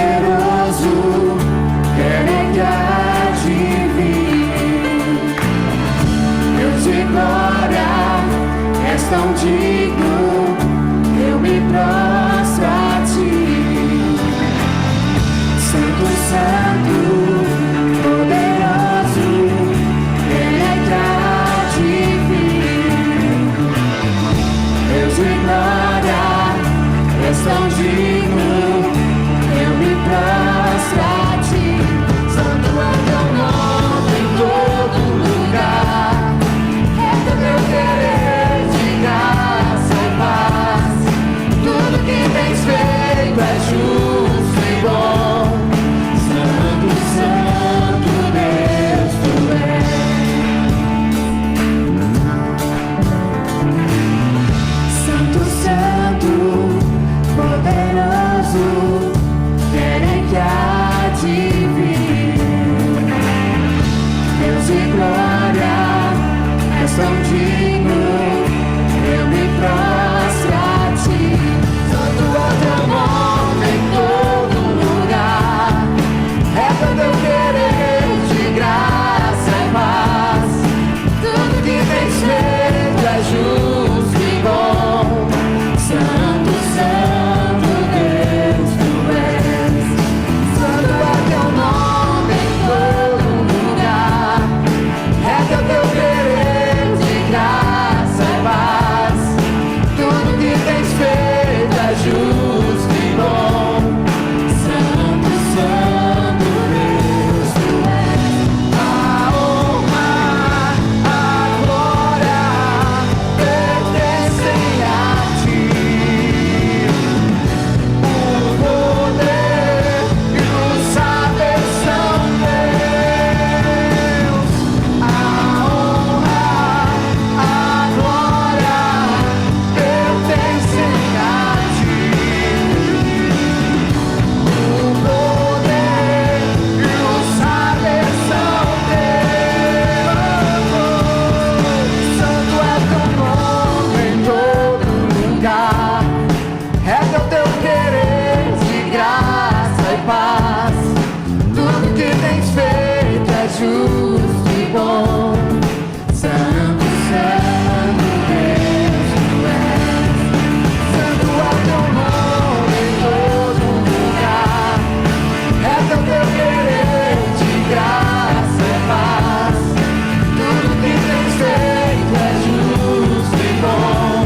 poderoso, querem que adivinhe. Deus de glória, és tão digno, eu me prostro a ti. Santo, Santo, poderoso, querem que adivinhe. Deus de glória, és tão digno, eu me prostro a ti. Santo é teu nome em todo lugar, é teu querer de graça e paz. Tudo que tens feito é justo e bom. Santo, Santo Deus, tu és. Santo, Santo, poderoso, querem que adivinhe. Deus de glória, és tão digno, eu me prostro a ti. Santo é teu nome em todo lugar, é teu querer de graça e paz. Tudo que tens feito é justo e bom. Santo, Santo Deus, tu és. Santo é teu nome em todo lugar, é teu querer de graça e paz. Tudo que tens feito é justo e bom. Santo, Santo Deus, tu és. A honra, a glória pertencem a ti. O poder e o saber são teus. A honra, a glória pertencem a ti. O poder e o saber são teus. Santo é teu nome em todo lugar, é teu querer de graça e paz. Tudo que tens feito é justo e bom. Santo, Santo Deus, tu és. Santo é teu nome em todo lugar, é teu querer de graça e paz. Tudo que tens feito é justo e bom.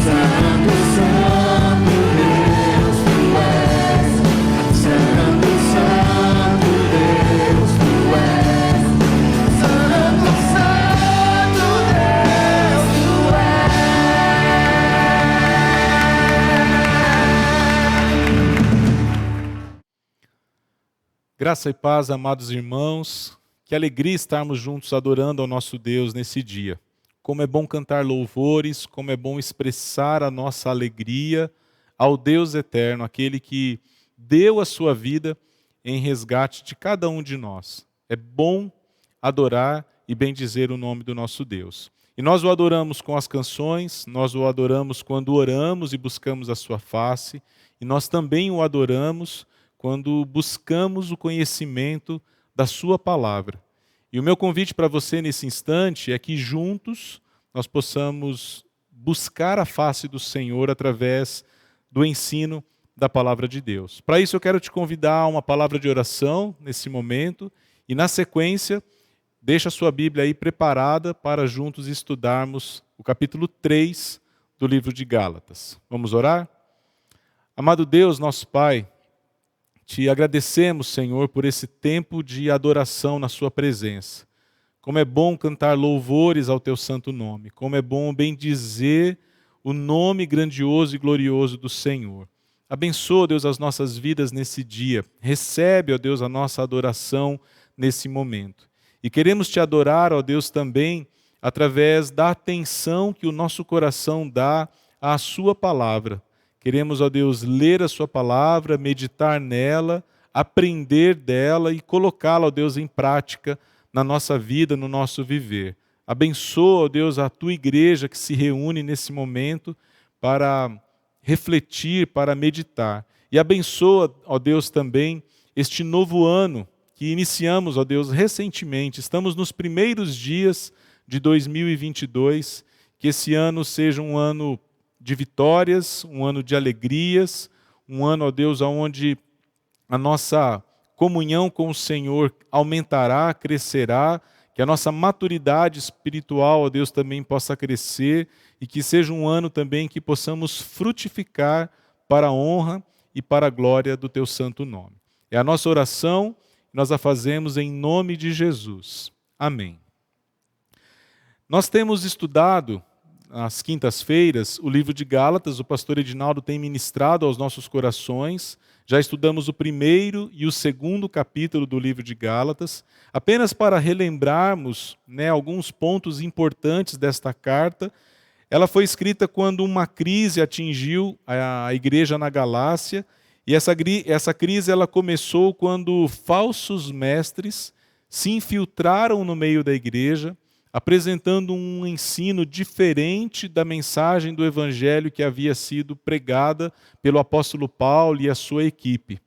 Santo, Santo Deus, tu és. Santo, Santo Deus, tu és. Santo, Santo Deus, tu és. Graça e paz, amados irmãos, que alegria estarmos juntos adorando ao nosso Deus nesse dia. Como é bom cantar louvores, como é bom expressar a nossa alegria ao Deus eterno, aquele que deu a sua vida em resgate de cada um de nós. É bom adorar e bendizer o nome do nosso Deus. E nós o adoramos com as canções, nós o adoramos quando oramos e buscamos a sua face, e nós também o adoramos quando buscamos o conhecimento da sua palavra. E o meu convite para você nesse instante é que juntos nós possamos buscar a face do Senhor através do ensino da palavra de Deus. Para isso eu quero te convidar a uma palavra de oração nesse momento e na sequência deixa a sua Bíblia aí preparada para juntos estudarmos o capítulo 3 do livro de Gálatas. Vamos orar? Amado Deus, nosso Pai, te agradecemos, Senhor, por esse tempo de adoração na sua presença. Como é bom cantar louvores ao teu santo nome. Como é bom bendizer o nome grandioso e glorioso do Senhor. Abençoa, Deus, as nossas vidas nesse dia. Recebe, ó Deus, a nossa adoração nesse momento. E queremos te adorar, ó Deus, também através da atenção que o nosso coração dá à sua palavra. Queremos, ó Deus, ler a sua palavra, meditar nela, aprender dela e colocá-la, ó Deus, em prática na nossa vida, no nosso viver. Abençoa, ó Deus, a tua igreja que se reúne nesse momento para refletir, para meditar. e abençoa, ó Deus, também este novo ano que iniciamos, ó Deus, recentemente. Estamos nos primeiros dias de 2022, que esse ano seja um ano de vitórias, um ano de alegrias, um ano, ó Deus, onde a nossa comunhão com o Senhor aumentará, crescerá, que a nossa maturidade espiritual, ó Deus, também possa crescer e que seja um ano também que possamos frutificar para a honra e para a glória do Teu santo nome. É a nossa oração, nós a fazemos em nome de Jesus. Amém. Nós temos estudado às quintas-feiras o livro de Gálatas, o pastor Edinaldo tem ministrado aos nossos corações. Já estudamos o primeiro e o segundo capítulo do livro de Gálatas, apenas para relembrarmos, alguns pontos importantes desta carta. Ela foi escrita quando uma crise atingiu a igreja na Galácia, e essa crise ela começou quando falsos mestres se infiltraram no meio da igreja, apresentando um ensino diferente da mensagem do evangelho que havia sido pregada pelo apóstolo Paulo e a sua equipe.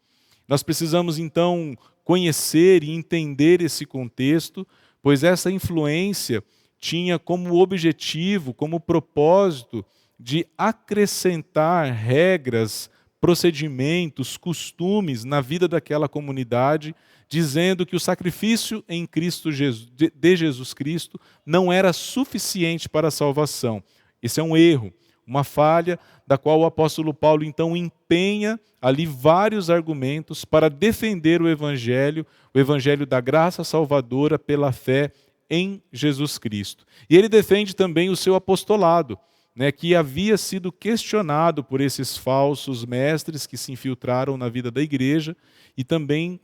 Nós precisamos então conhecer e entender esse contexto, pois essa influência tinha como objetivo, como propósito de acrescentar regras, procedimentos, costumes na vida daquela comunidade, dizendo que o sacrifício em Cristo de Jesus Cristo não era suficiente para a salvação. Esse é um erro, uma falha da qual o apóstolo Paulo então empenha ali vários argumentos para defender o evangelho da graça salvadora pela fé em Jesus Cristo. E ele defende também o seu apostolado, que havia sido questionado por esses falsos mestres que se infiltraram na vida da igreja e também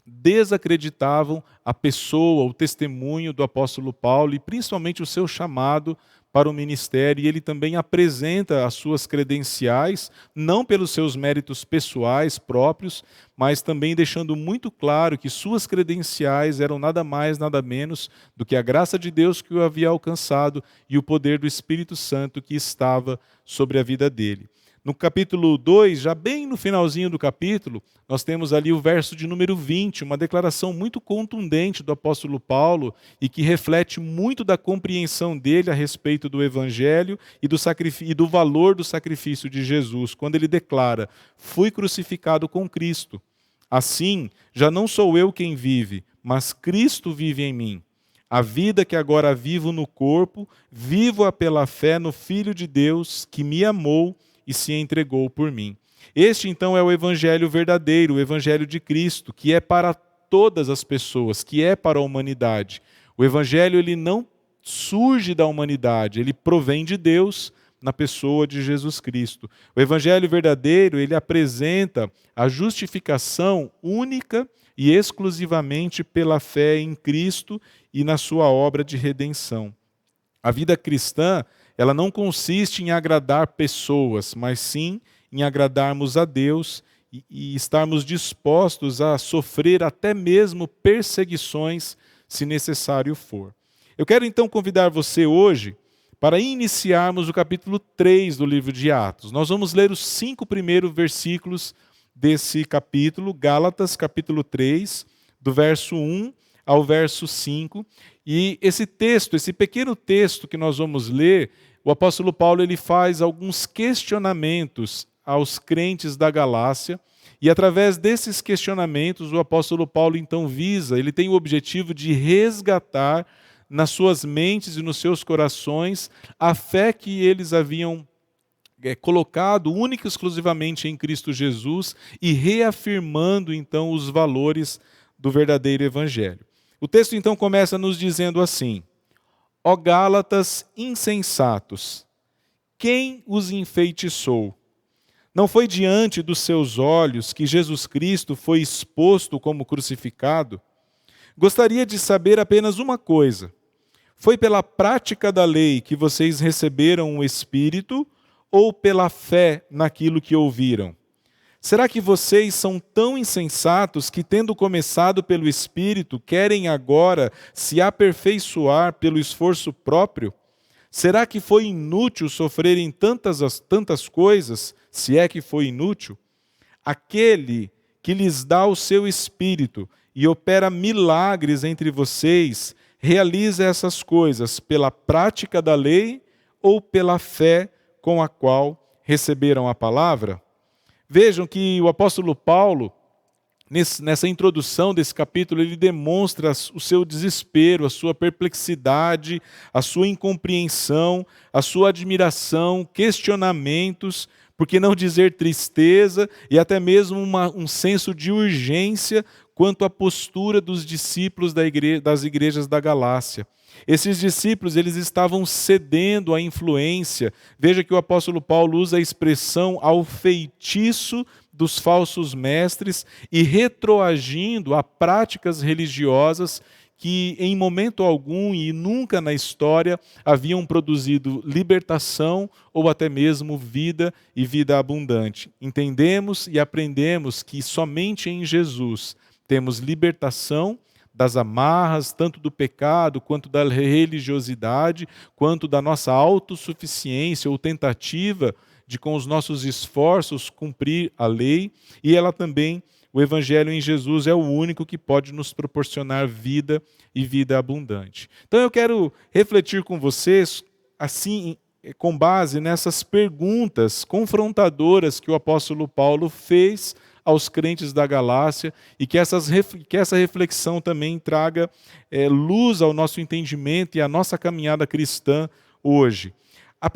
desacreditavam a pessoa, o testemunho do apóstolo Paulo e principalmente o seu chamado para o ministério. E ele também apresenta as suas credenciais, não pelos seus méritos pessoais próprios, mas também deixando muito claro que suas credenciais eram nada mais, nada menos do que a graça de Deus que o havia alcançado e o poder do Espírito Santo que estava sobre a vida dele. No capítulo 2, já bem no finalzinho do capítulo, nós temos ali o verso de número 20, uma declaração muito contundente do apóstolo Paulo e que reflete muito da compreensão dele a respeito do evangelho e do valor do sacrifício de Jesus, quando ele declara: "Fui crucificado com Cristo. Assim, já não sou eu quem vive, mas Cristo vive em mim. A vida que agora vivo no corpo, vivo-a pela fé no Filho de Deus que me amou e se entregou por mim." Este então é o evangelho verdadeiro, o evangelho de Cristo, que é para todas as pessoas, que é para a humanidade. O evangelho ele não surge da humanidade, ele provém de Deus na pessoa de Jesus Cristo. O evangelho verdadeiro, ele apresenta a justificação única e exclusivamente pela fé em Cristo e na sua obra de redenção. A vida cristã, ela não consiste em agradar pessoas, mas sim em agradarmos a Deus e estarmos dispostos a sofrer até mesmo perseguições, se necessário for. Eu quero então convidar você hoje para iniciarmos o capítulo 3 do livro de Atos. Nós vamos ler os 5 primeiros versículos desse capítulo, Gálatas, capítulo 3, do verso 1 ao verso 5. E esse texto, esse pequeno texto que nós vamos ler, o apóstolo Paulo ele faz alguns questionamentos aos crentes da Galácia, e através desses questionamentos o apóstolo Paulo então ele tem o objetivo de resgatar nas suas mentes e nos seus corações a fé que eles haviam colocado única e exclusivamente em Cristo Jesus e reafirmando então os valores do verdadeiro evangelho. O texto então começa nos dizendo assim: "Ó Gálatas insensatos, quem os enfeitiçou? Não foi diante dos seus olhos que Jesus Cristo foi exposto como crucificado? Gostaria de saber apenas uma coisa: foi pela prática da lei que vocês receberam o Espírito ou pela fé naquilo que ouviram? Será que vocês são tão insensatos que, tendo começado pelo Espírito, querem agora se aperfeiçoar pelo esforço próprio? Será que foi inútil sofrerem tantas coisas, se é que foi inútil? Aquele que lhes dá o seu Espírito e opera milagres entre vocês, realiza essas coisas pela prática da lei ou pela fé com a qual receberam a palavra? Vejam que o apóstolo Paulo, nessa introdução desse capítulo, ele demonstra o seu desespero, a sua perplexidade, a sua incompreensão, a sua admiração, questionamentos, por que não dizer tristeza e até mesmo um senso de urgência quanto à postura dos discípulos das igrejas da Galácia. Esses discípulos, eles estavam cedendo à influência. Veja que o apóstolo Paulo usa a expressão ao feitiço dos falsos mestres e retroagindo a práticas religiosas que em momento algum e nunca na história haviam produzido libertação ou até mesmo vida e vida abundante. Entendemos e aprendemos que somente em Jesus temos libertação das amarras, tanto do pecado, quanto da religiosidade, quanto da nossa autossuficiência ou tentativa de, com os nossos esforços, cumprir a lei, e ela também, o Evangelho em Jesus é o único que pode nos proporcionar vida e vida abundante. Então eu quero refletir com vocês, assim, com base nessas perguntas confrontadoras que o apóstolo Paulo fez aos crentes da Galácia, e que essa reflexão também traga luz ao nosso entendimento e à nossa caminhada cristã hoje. O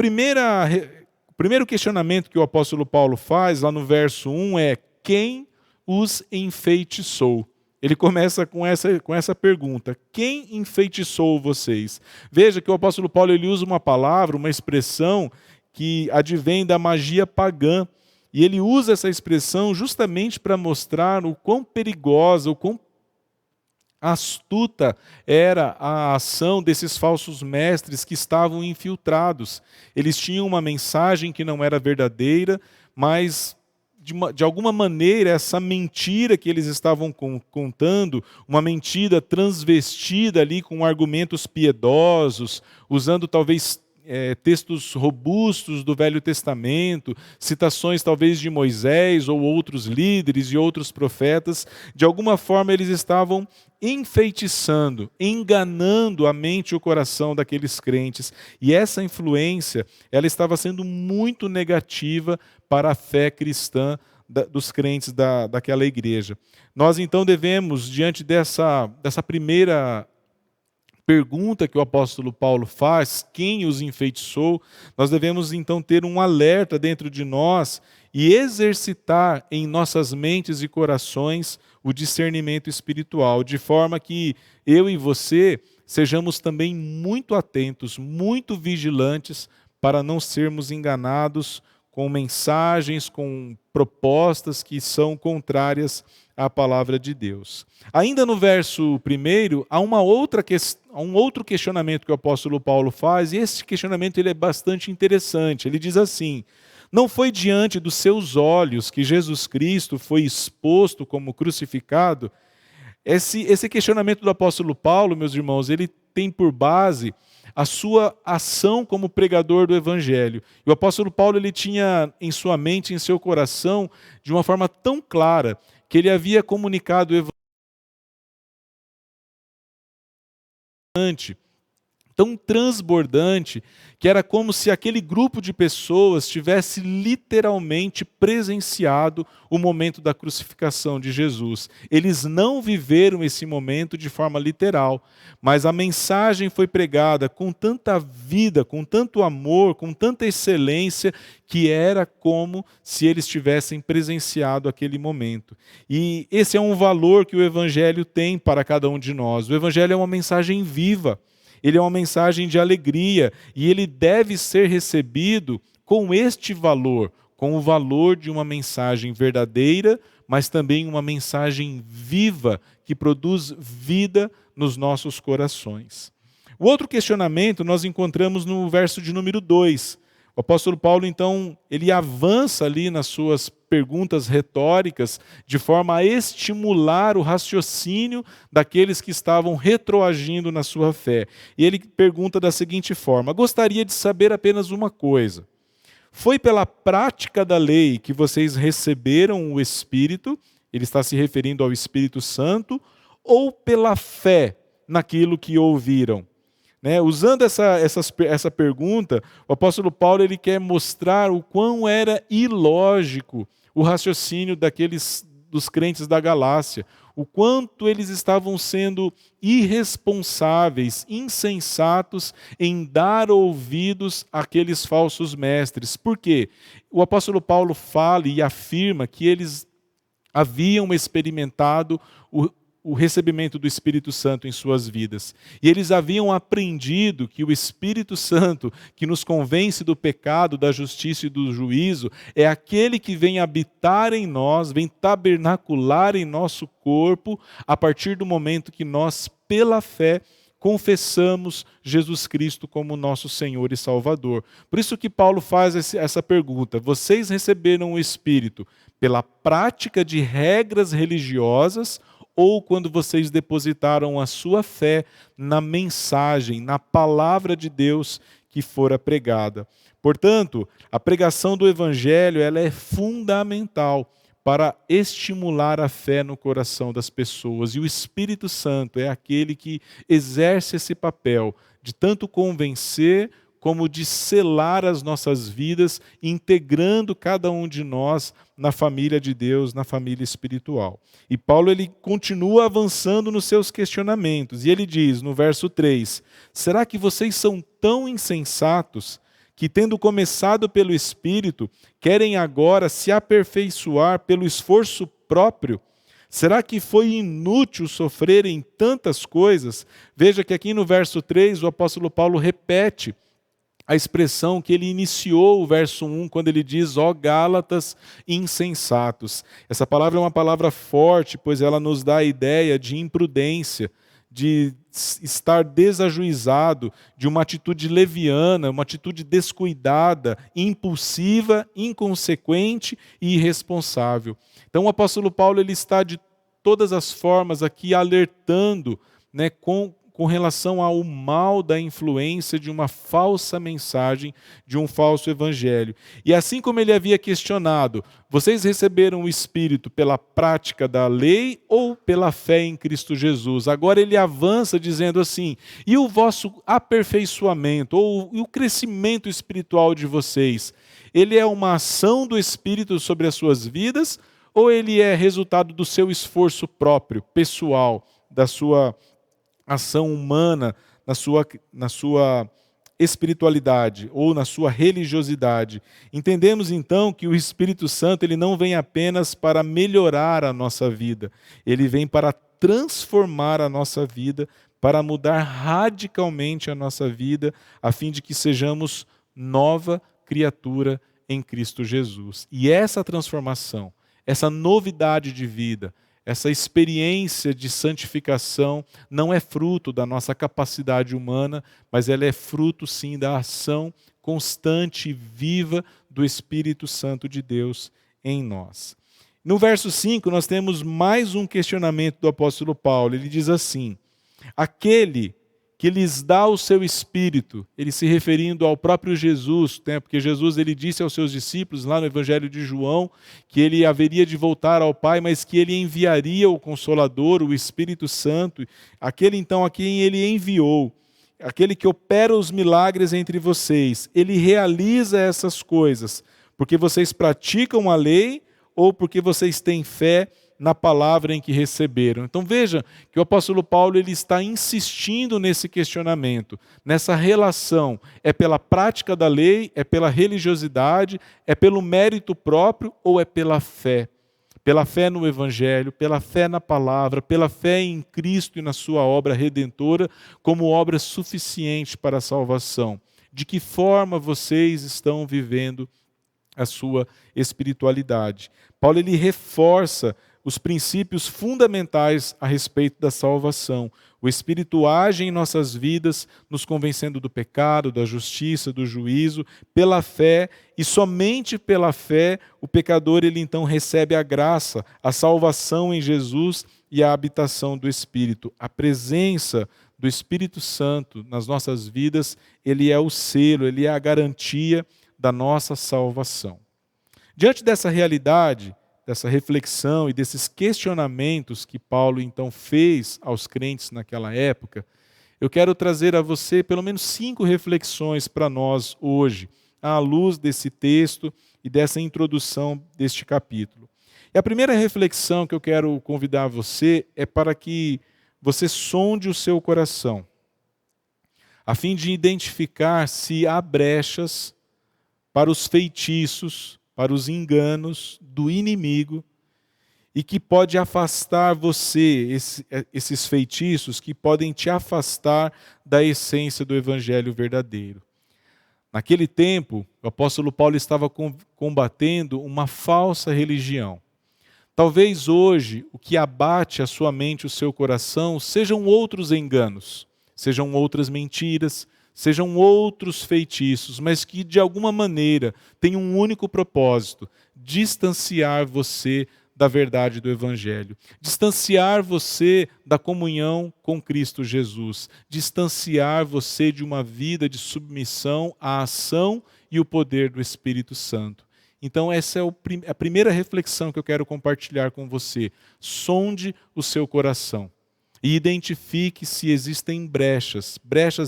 primeiro questionamento que o apóstolo Paulo faz, lá no verso 1, é: quem os enfeitiçou? Ele começa com essa pergunta: quem enfeitiçou vocês? Veja que o apóstolo Paulo ele usa uma palavra, uma expressão que advém da magia pagã. E ele usa essa expressão justamente para mostrar o quão perigosa, o quão astuta era a ação desses falsos mestres que estavam infiltrados. Eles tinham uma mensagem que não era verdadeira, mas de alguma maneira essa mentira que eles estavam contando, uma mentira transvestida ali com argumentos piedosos, usando talvez textos robustos do Velho Testamento, citações talvez de Moisés ou outros líderes e outros profetas, de alguma forma eles estavam enfeitiçando, enganando a mente e o coração daqueles crentes. E essa influência, ela estava sendo muito negativa para a fé cristã dos crentes daquela igreja. Nós então devemos, diante dessa primeira pergunta que o apóstolo Paulo faz, quem os enfeitiçou, nós devemos então ter um alerta dentro de nós e exercitar em nossas mentes e corações o discernimento espiritual, de forma que eu e você sejamos também muito atentos, muito vigilantes, para não sermos enganados com mensagens, com propostas que são contrárias à palavra de Deus. Ainda no verso 1, há um outro questionamento que o apóstolo Paulo faz, e esse questionamento ele é bastante interessante. Ele diz assim: não foi diante dos seus olhos que Jesus Cristo foi exposto como crucificado? Esse questionamento do apóstolo Paulo, meus irmãos, ele tem por base a sua ação como pregador do Evangelho. E o apóstolo Paulo ele tinha em sua mente, em seu coração, de uma forma tão clara, que ele havia comunicado o Evangelho tão transbordante, que era como se aquele grupo de pessoas tivesse literalmente presenciado o momento da crucificação de Jesus. Eles não viveram esse momento de forma literal, mas a mensagem foi pregada com tanta vida, com tanto amor, com tanta excelência, que era como se eles tivessem presenciado aquele momento. E esse é um valor que o Evangelho tem para cada um de nós. O Evangelho é uma mensagem viva. Ele é uma mensagem de alegria e ele deve ser recebido com este valor, com o valor de uma mensagem verdadeira, mas também uma mensagem viva que produz vida nos nossos corações. O outro questionamento nós encontramos no verso de número 2. O apóstolo Paulo, então, ele avança ali nas suas perguntas retóricas de forma a estimular o raciocínio daqueles que estavam retroagindo na sua fé. E ele pergunta da seguinte forma: gostaria de saber apenas uma coisa. Foi pela prática da lei que vocês receberam o Espírito, ele está se referindo ao Espírito Santo, ou pela fé naquilo que ouviram? Né? Usando essa pergunta, o apóstolo Paulo ele quer mostrar o quão era ilógico o raciocínio dos crentes da Galácia, o quanto eles estavam sendo irresponsáveis, insensatos em dar ouvidos àqueles falsos mestres. Por quê? O apóstolo Paulo fala e afirma que eles haviam experimentado o recebimento do Espírito Santo em suas vidas. E eles haviam aprendido que o Espírito Santo, que nos convence do pecado, da justiça e do juízo, é aquele que vem habitar em nós, vem tabernacular em nosso corpo, a partir do momento que nós, pela fé, confessamos Jesus Cristo como nosso Senhor e Salvador. Por isso que Paulo faz essa pergunta: vocês receberam o Espírito pela prática de regras religiosas ou quando vocês depositaram a sua fé na mensagem, na palavra de Deus que fora pregada? Portanto, a pregação do Evangelho ela é fundamental para estimular a fé no coração das pessoas. E o Espírito Santo é aquele que exerce esse papel de tanto convencer como de selar as nossas vidas, integrando cada um de nós na família de Deus, na família espiritual. E Paulo ele continua avançando nos seus questionamentos, e ele diz no verso 3, será que vocês são tão insensatos que, tendo começado pelo Espírito, querem agora se aperfeiçoar pelo esforço próprio? Será que foi inútil sofrerem tantas coisas? Veja que aqui no verso 3 o apóstolo Paulo repete a expressão que ele iniciou o verso 1, quando ele diz, ó Gálatas insensatos. Essa palavra é uma palavra forte, pois ela nos dá a ideia de imprudência, de estar desajuizado, de uma atitude leviana, uma atitude descuidada, impulsiva, inconsequente e irresponsável. Então o apóstolo Paulo ele está de todas as formas aqui alertando, né, com relação ao mal da influência de uma falsa mensagem, de um falso evangelho. E assim como ele havia questionado, vocês receberam o Espírito pela prática da lei ou pela fé em Cristo Jesus? Agora ele avança dizendo assim, e o vosso aperfeiçoamento, ou o crescimento espiritual de vocês, ele é uma ação do Espírito sobre as suas vidas, ou ele é resultado do seu esforço próprio, pessoal, da sua ação humana, na sua espiritualidade ou na sua religiosidade? Entendemos então que o Espírito Santo ele não vem apenas para melhorar a nossa vida, ele vem para transformar a nossa vida, para mudar radicalmente a nossa vida, a fim de que sejamos nova criatura em Cristo Jesus. E essa transformação, essa novidade de vida, essa experiência de santificação não é fruto da nossa capacidade humana, mas ela é fruto sim da ação constante e viva do Espírito Santo de Deus em nós. No verso 5 nós temos mais um questionamento do apóstolo Paulo. Ele diz assim, aquele que lhes dá o seu Espírito, ele se referindo ao próprio Jesus, né? Porque Jesus ele disse aos seus discípulos, lá no Evangelho de João, que ele haveria de voltar ao Pai, mas que ele enviaria o Consolador, o Espírito Santo, aquele então a quem ele enviou, aquele que opera os milagres entre vocês, ele realiza essas coisas, porque vocês praticam a lei ou porque vocês têm fé na palavra em que receberam. Então veja que o apóstolo Paulo ele está insistindo nesse questionamento, nessa relação, é pela prática da lei, é pela religiosidade, é pelo mérito próprio ou é pela fé? Pela fé no Evangelho, pela fé na palavra, pela fé em Cristo e na sua obra redentora como obra suficiente para a salvação. De que forma vocês estão vivendo a sua espiritualidade? Paulo ele reforça os princípios fundamentais a respeito da salvação. O Espírito age em nossas vidas, nos convencendo do pecado, da justiça, do juízo, pela fé, e somente pela fé o pecador ele então recebe a graça, a salvação em Jesus e a habitação do Espírito. A presença do Espírito Santo nas nossas vidas, ele é o selo, ele é a garantia da nossa salvação. Diante dessa realidade, dessa reflexão e desses questionamentos que Paulo então fez aos crentes naquela época, eu quero trazer a você pelo menos 5 reflexões para nós hoje, à luz desse texto e dessa introdução deste capítulo. E a primeira reflexão que eu quero convidar você é para que você sonde o seu coração, a fim de identificar se há brechas para os feitiços, para os enganos do inimigo, e que pode afastar você, esses feitiços que podem te afastar da essência do evangelho verdadeiro. Naquele tempo, o apóstolo Paulo estava combatendo uma falsa religião. Talvez hoje o que abate a sua mente, o seu coração, sejam outros enganos, sejam outras mentiras, sejam outros feitiços, mas que de alguma maneira têm um único propósito: distanciar você da verdade do Evangelho, distanciar você da comunhão com Cristo Jesus, distanciar você de uma vida de submissão à ação e o poder do Espírito Santo. Então essa é a primeira reflexão que eu quero compartilhar com você. Sonde o seu coração e identifique se existem brechas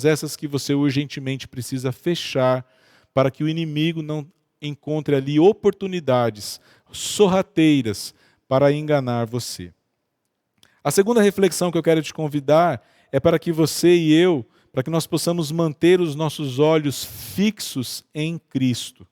essas que você urgentemente precisa fechar para que o inimigo não encontre ali oportunidades sorrateiras para enganar você. A segunda reflexão que eu quero te convidar é para que você e eu, para que nós possamos manter os nossos olhos fixos em Cristo,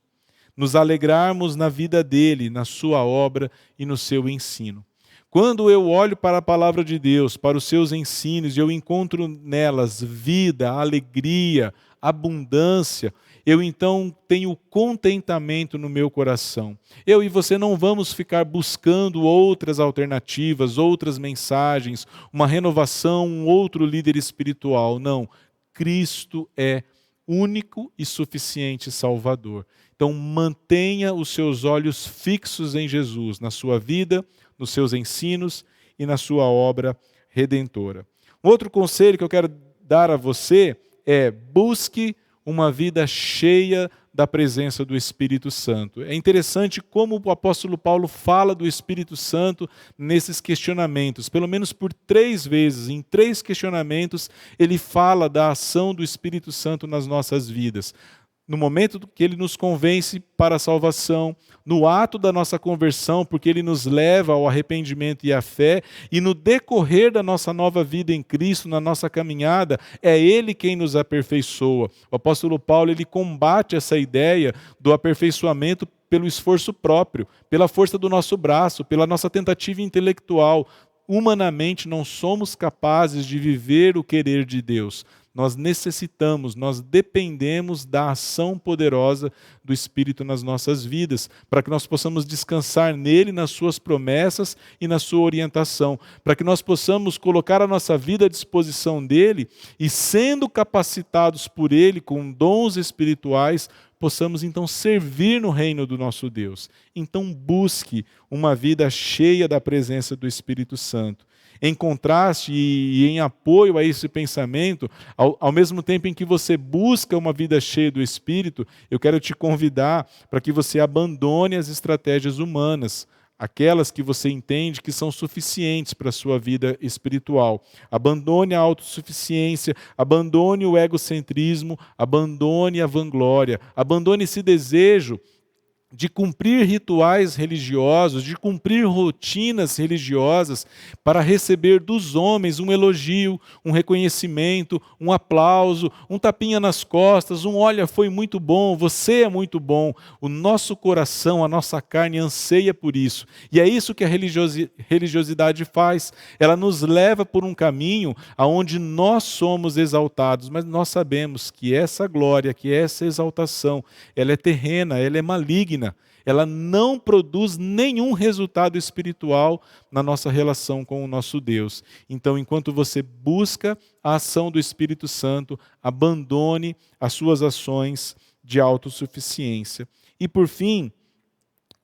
nos alegrarmos na vida dele, na sua obra e no seu ensino. Quando eu olho para a palavra de Deus, para os seus ensinos, e eu encontro nelas vida, alegria, abundância, eu então tenho contentamento no meu coração. Eu e você não vamos ficar buscando outras alternativas, outras mensagens, uma renovação, um outro líder espiritual. Não, Cristo é único e suficiente Salvador. Então mantenha os seus olhos fixos em Jesus, na sua vida, nos seus ensinos e na sua obra redentora. Um outro conselho que eu quero dar a você é: busque uma vida cheia da presença do Espírito Santo. É interessante como o apóstolo Paulo fala do Espírito Santo nesses questionamentos. Pelo menos por 3 vezes, em 3 questionamentos, ele fala da ação do Espírito Santo nas nossas vidas. No momento que ele nos convence para a salvação, no ato da nossa conversão, porque ele nos leva ao arrependimento e à fé, e no decorrer da nossa nova vida em Cristo, na nossa caminhada, é ele quem nos aperfeiçoa. O apóstolo Paulo, ele combate essa ideia do aperfeiçoamento pelo esforço próprio, pela força do nosso braço, pela nossa tentativa intelectual. Humanamente não somos capazes de viver o querer de Deus. Nós necessitamos, nós dependemos da ação poderosa do Espírito nas nossas vidas, para que nós possamos descansar nele, nas suas promessas e na sua orientação, para que nós possamos colocar a nossa vida à disposição dele e, sendo capacitados por ele com dons espirituais, possamos então servir no reino do nosso Deus. Então busque uma vida cheia da presença do Espírito Santo. Em contraste e em apoio a esse pensamento, ao mesmo tempo em que você busca uma vida cheia do Espírito, eu quero te convidar para que você abandone as estratégias humanas, aquelas que você entende que são suficientes para a sua vida espiritual. Abandone a autossuficiência, abandone o egocentrismo, abandone a vanglória, abandone esse desejo de cumprir rituais religiosos, de cumprir rotinas religiosas para receber dos homens um elogio, um reconhecimento, um aplauso, um tapinha nas costas, olha, foi muito bom, você é muito bom. O nosso coração, a nossa carne anseia por isso. E é isso que a religiosidade faz. Ela nos leva por um caminho aonde nós somos exaltados, mas nós sabemos que essa glória, que essa exaltação, ela é terrena, ela é maligna. Ela não produz nenhum resultado espiritual na nossa relação com o nosso Deus. Então, enquanto você busca a ação do Espírito Santo, abandone as suas ações de autossuficiência. E, por fim,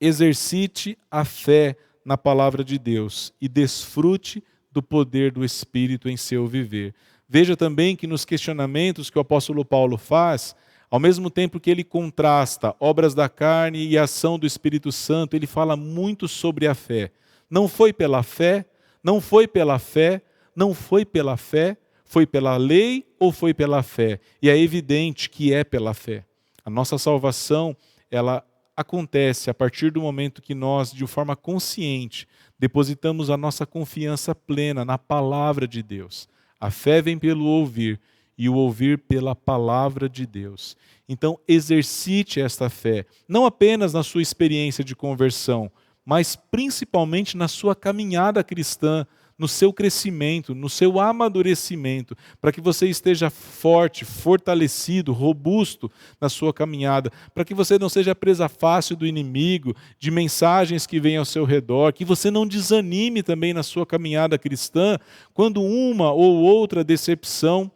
exercite a fé na palavra de Deus e desfrute do poder do Espírito em seu viver. Veja também que nos questionamentos que o apóstolo Paulo faz, Ao mesmo tempo que ele contrasta obras da carne e ação do Espírito Santo, ele fala muito sobre a fé. Não foi pela fé, não foi pela fé, não foi pela fé, foi pela lei ou foi pela fé? E é evidente que é pela fé. A nossa salvação, ela acontece a partir do momento que nós, de forma consciente, depositamos a nossa confiança plena na palavra de Deus. A fé vem pelo ouvir, e o ouvir pela palavra de Deus. Então, exercite esta fé, não apenas na sua experiência de conversão, mas principalmente na sua caminhada cristã, no seu crescimento, no seu amadurecimento, para que você esteja forte, fortalecido, robusto na sua caminhada, para que você não seja presa fácil do inimigo, de mensagens que vêm ao seu redor, que você não desanime também na sua caminhada cristã, quando uma ou outra decepção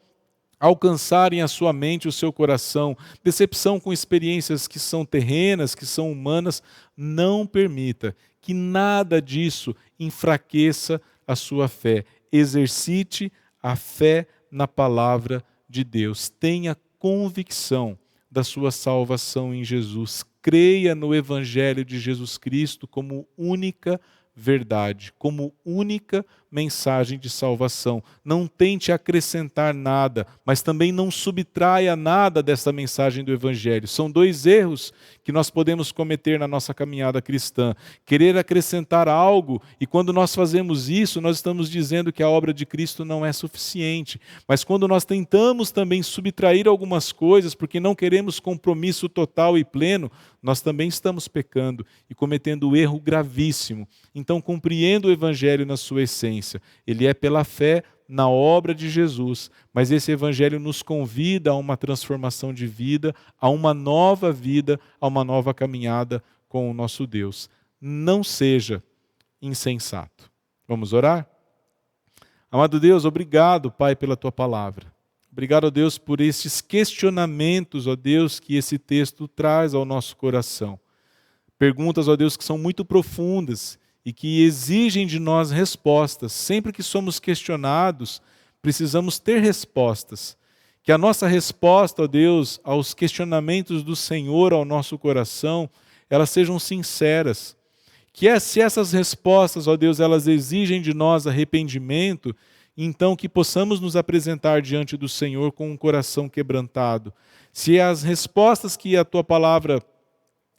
alcançarem a sua mente, o seu coração, decepção com experiências que são terrenas, que são humanas, não permita que nada disso enfraqueça a sua fé. Exercite a fé na palavra de Deus. Tenha convicção da sua salvação em Jesus. Creia no Evangelho de Jesus Cristo como única verdade, como única mensagem de salvação. Não tente acrescentar nada, mas também não subtraia nada dessa mensagem do Evangelho. São dois erros que nós podemos cometer na nossa caminhada cristã. Querer acrescentar algo, e quando nós fazemos isso, nós estamos dizendo que a obra de Cristo não é suficiente. Mas quando nós tentamos também subtrair algumas coisas, porque não queremos compromisso total e pleno, nós também estamos pecando e cometendo um erro gravíssimo. Então, compreenda o Evangelho na sua essência. Ele é pela fé na obra de Jesus, mas esse Evangelho nos convida a uma transformação de vida, a uma nova vida, a uma nova caminhada com o nosso Deus. Não seja insensato. Vamos orar? Amado Deus, obrigado, Pai, pela Tua palavra. Obrigado, ó Deus, por esses questionamentos, ó Deus, que esse texto traz ao nosso coração. Perguntas, ó Deus, que são muito profundas e que exigem de nós respostas. Sempre que somos questionados, precisamos ter respostas. Que a nossa resposta, ó Deus, aos questionamentos do Senhor ao nosso coração, elas sejam sinceras. Que se essas respostas, ó Deus, elas exigem de nós arrependimento, então que possamos nos apresentar diante do Senhor com um coração quebrantado. Se as respostas que a Tua palavra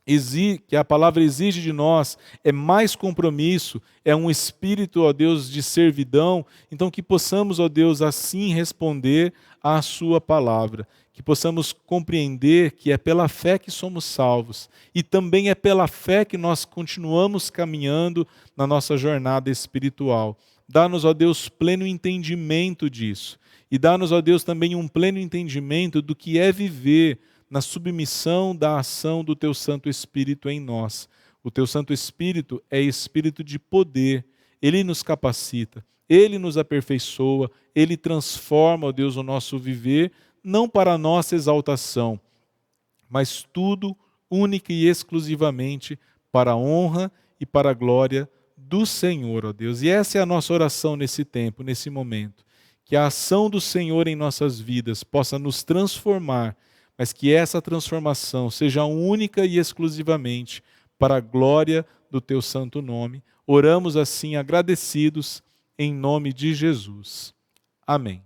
exige de nós é mais compromisso, é um espírito, ó Deus, de servidão, então que possamos, ó Deus, assim responder à Sua palavra, que possamos compreender que é pela fé que somos salvos e também é pela fé que nós continuamos caminhando na nossa jornada espiritual. Dá-nos, ó Deus, pleno entendimento disso e dá-nos, ó Deus, também um pleno entendimento do que é viver na submissão da ação do Teu Santo Espírito em nós. O Teu Santo Espírito é espírito de poder, Ele nos capacita, Ele nos aperfeiçoa, Ele transforma, ó Deus, o nosso viver, não para a nossa exaltação, mas tudo única e exclusivamente para a honra e para a glória do Senhor, ó Deus. E essa é a nossa oração nesse tempo, nesse momento. Que a ação do Senhor em nossas vidas possa nos transformar, mas que essa transformação seja única e exclusivamente para a glória do Teu santo nome. Oramos assim agradecidos em nome de Jesus. Amém.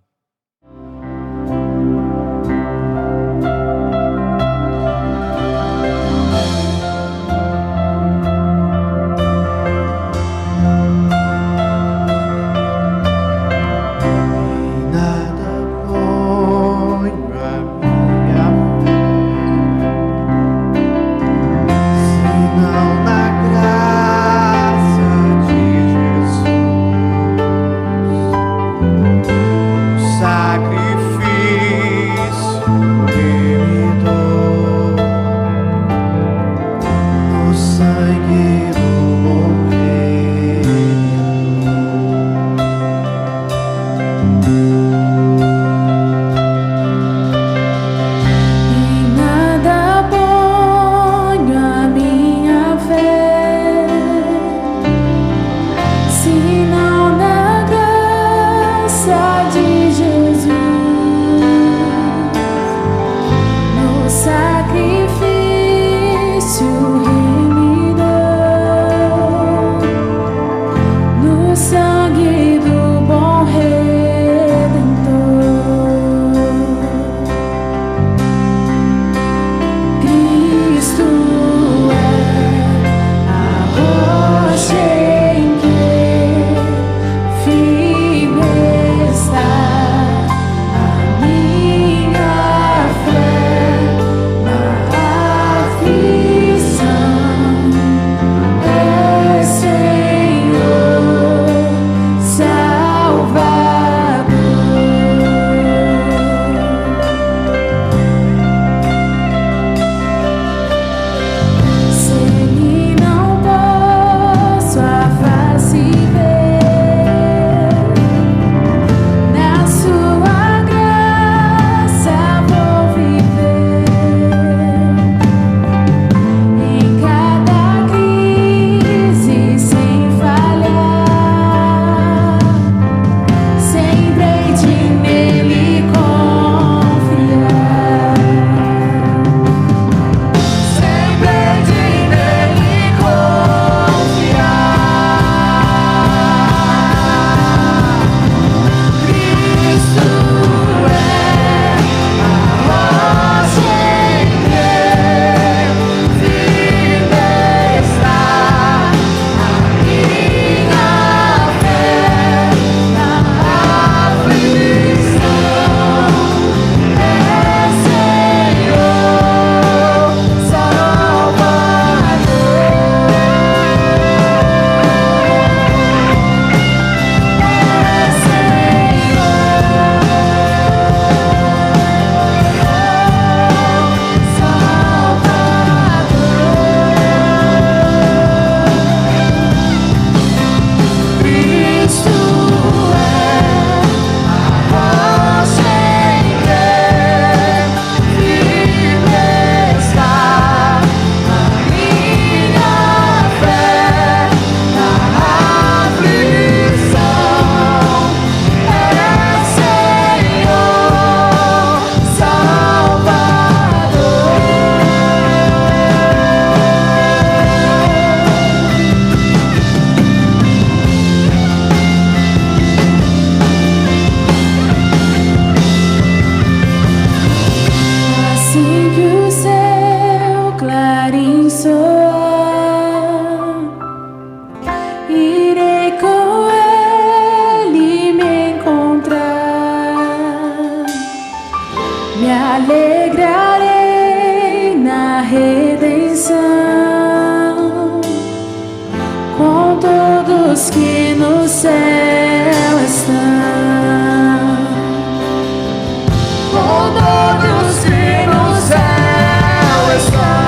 céu estão, com todos que no céu estão.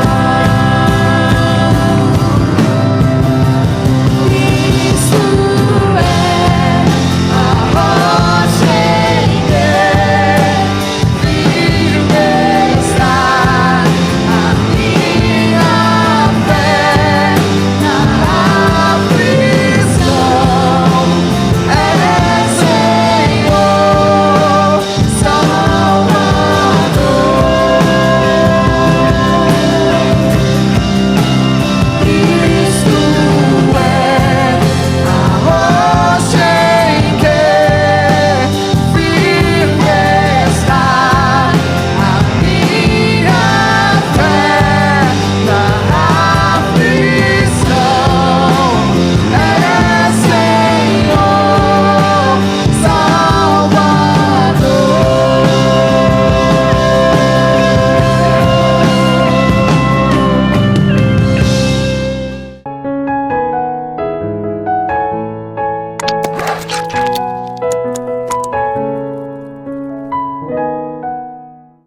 Cristo é a rocha em que firme está a minha fé na aflição. É Senhor, Salvador. Cristo é a rocha em que firme está a minha fé na aflição. É Senhor, Salvador.